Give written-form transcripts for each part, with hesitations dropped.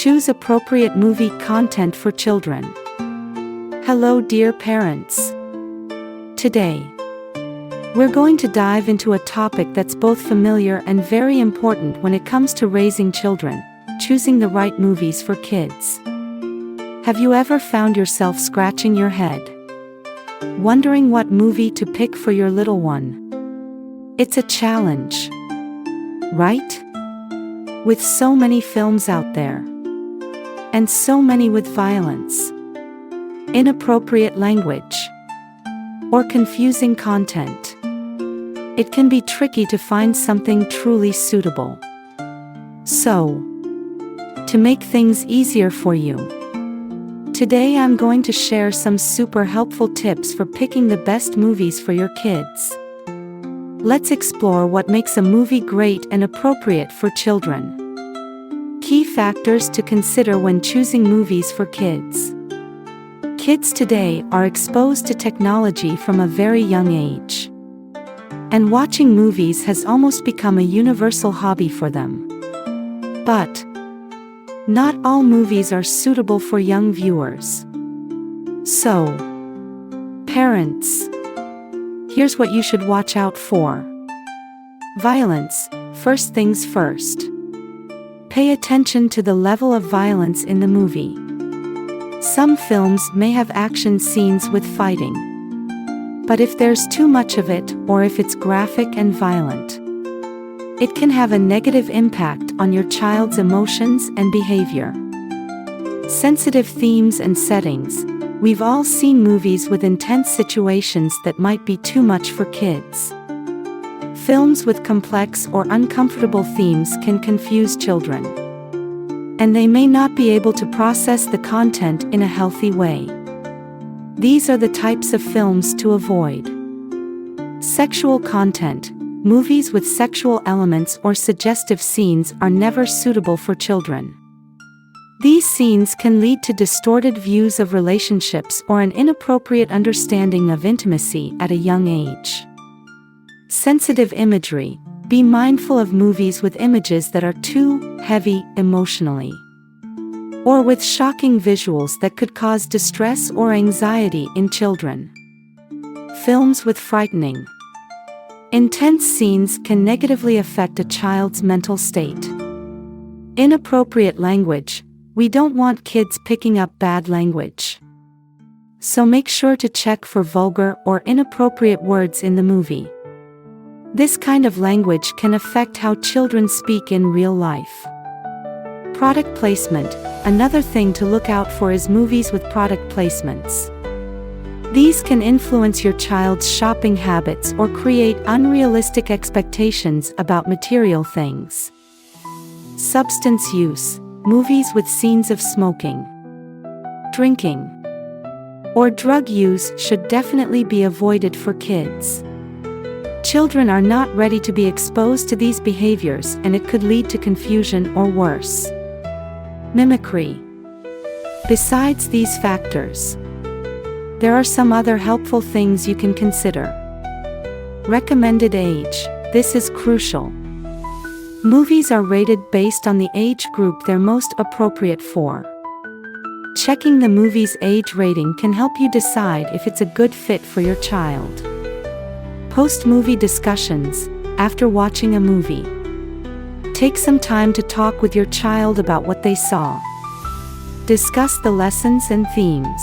Choose appropriate movie content for children. Hello, dear parents. Today, we're going to dive into a topic that's both familiar and very important when it comes to raising children: choosing the right movies for kids. Have you ever found yourself scratching your head, wondering what movie to pick for your little one? It's a challenge, right? With so many films out there, and so many with violence, inappropriate language, or confusing content, it can be tricky to find something truly suitable. So, to make things easier for you, today I'm going to share some super helpful tips for picking the best movies for your kids. Let's explore what makes a movie great and appropriate for children. Key factors to consider when choosing movies for kids. Kids today are exposed to technology from a very young age, and watching movies has almost become a universal hobby for them. But not all movies are suitable for young viewers. So, parents, here's what you should watch out for. Violence. First things first. Pay attention to the level of violence in the movie. Some films may have action scenes with fighting, but if there's too much of it, or if it's graphic and violent, it can have a negative impact on your child's emotions and behavior. Sensitive themes and settings. We've all seen movies with intense situations that might be too much for kids. Films with complex or uncomfortable themes can confuse children, and they may not be able to process the content in a healthy way. These are the types of films to avoid. Sexual content. Movies with sexual elements or suggestive scenes are never suitable for children. These scenes can lead to distorted views of relationships or an inappropriate understanding of intimacy at a young age. Sensitive imagery. Be mindful of movies with images that are too heavy emotionally, or with shocking visuals that could cause distress or anxiety in children. Films with frightening, intense scenes can negatively affect a child's mental state. Inappropriate language. We don't want kids picking up bad language, so make sure to check for vulgar or inappropriate words in the movie. This kind of language can affect how children speak in real life. Product placement. Another thing to look out for is movies with product placements. These can influence your child's shopping habits or create unrealistic expectations about material things. Substance use. Movies with scenes of smoking, drinking, or drug use should definitely be avoided for kids. Children are not ready to be exposed to these behaviors, and it could lead to confusion or worse. Mimicry. Besides these factors, there are some other helpful things you can consider. Recommended age. This is crucial. Movies are rated based on the age group they're most appropriate for. Checking the movie's age rating can help you decide if it's a good fit for your child. Post-movie discussions. After watching a movie, take some time to talk with your child about what they saw. Discuss the lessons and themes,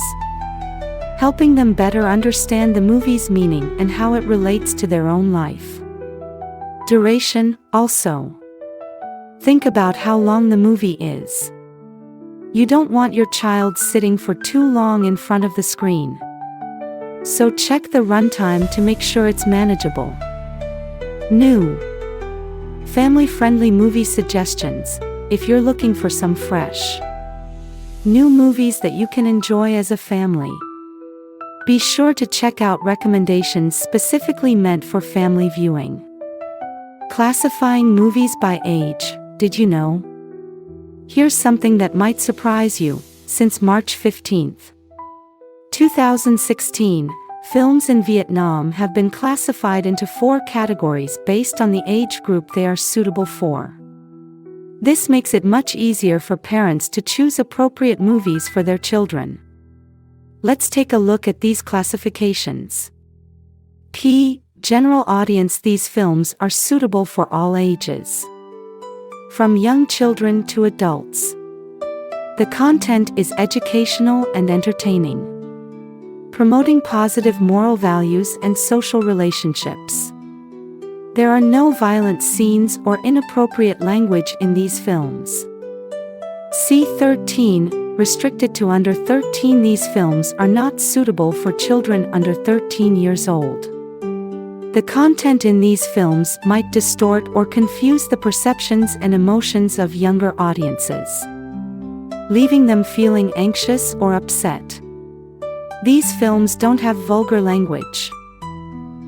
helping them better understand the movie's meaning and how it relates to their own life. Duration. Also, think about how long the movie is. You don't want your child sitting for too long in front of the screen, so check the runtime to make sure it's manageable. New, family-friendly movie suggestions. If you're looking for some fresh, new movies that you can enjoy as a family, be sure to check out recommendations specifically meant for family viewing. Classifying movies by age. Did you know? Here's something that might surprise you. Since March 15th, 2016, films in Vietnam have been classified into 4 categories based on the age group they are suitable for. This makes it much easier for parents to choose appropriate movies for their children. Let's take a look at these classifications. P. General audience. These films are suitable for all ages, from young children to adults. The content is educational and entertaining, promoting positive moral values and social relationships. There are no violent scenes or inappropriate language in these films. C13. Restricted to under 13. These films are not suitable for children under 13 years old. The content in these films might distort or confuse the perceptions and emotions of younger audiences, leaving them feeling anxious or upset. These films don't have vulgar language,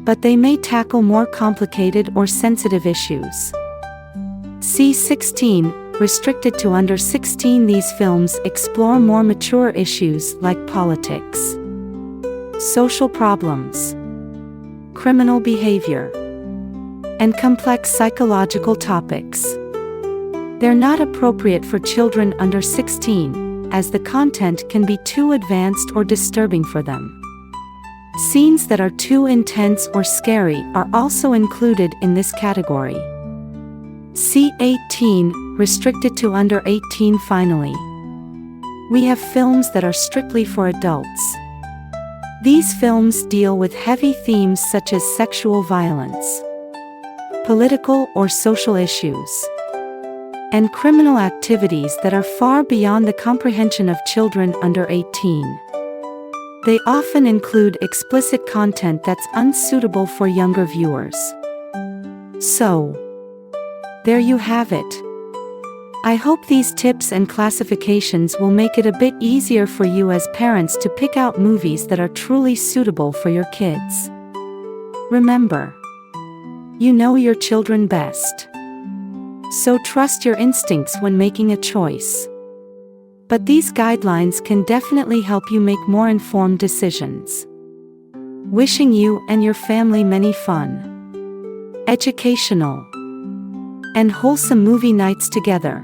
but they may tackle more complicated or sensitive issues. C16. Restricted to under 16. These films explore more mature issues like politics, social problems, criminal behavior, and complex psychological topics. They're not appropriate for children under 16, as the content can be too advanced or disturbing for them. Scenes that are too intense or scary are also included in this category. C18. Restricted to under 18. Finally, we have films that are strictly for adults. These films deal with heavy themes such as sexual violence, political or social issues, and criminal activities that are far beyond the comprehension of children under 18. They often include explicit content that's unsuitable for younger viewers. So, there you have it. I hope these tips and classifications will make it a bit easier for you as parents to pick out movies that are truly suitable for your kids. Remember, you know your children best, so trust your instincts when making a choice. But these guidelines can definitely help you make more informed decisions. Wishing you and your family many fun, educational, and wholesome movie nights together.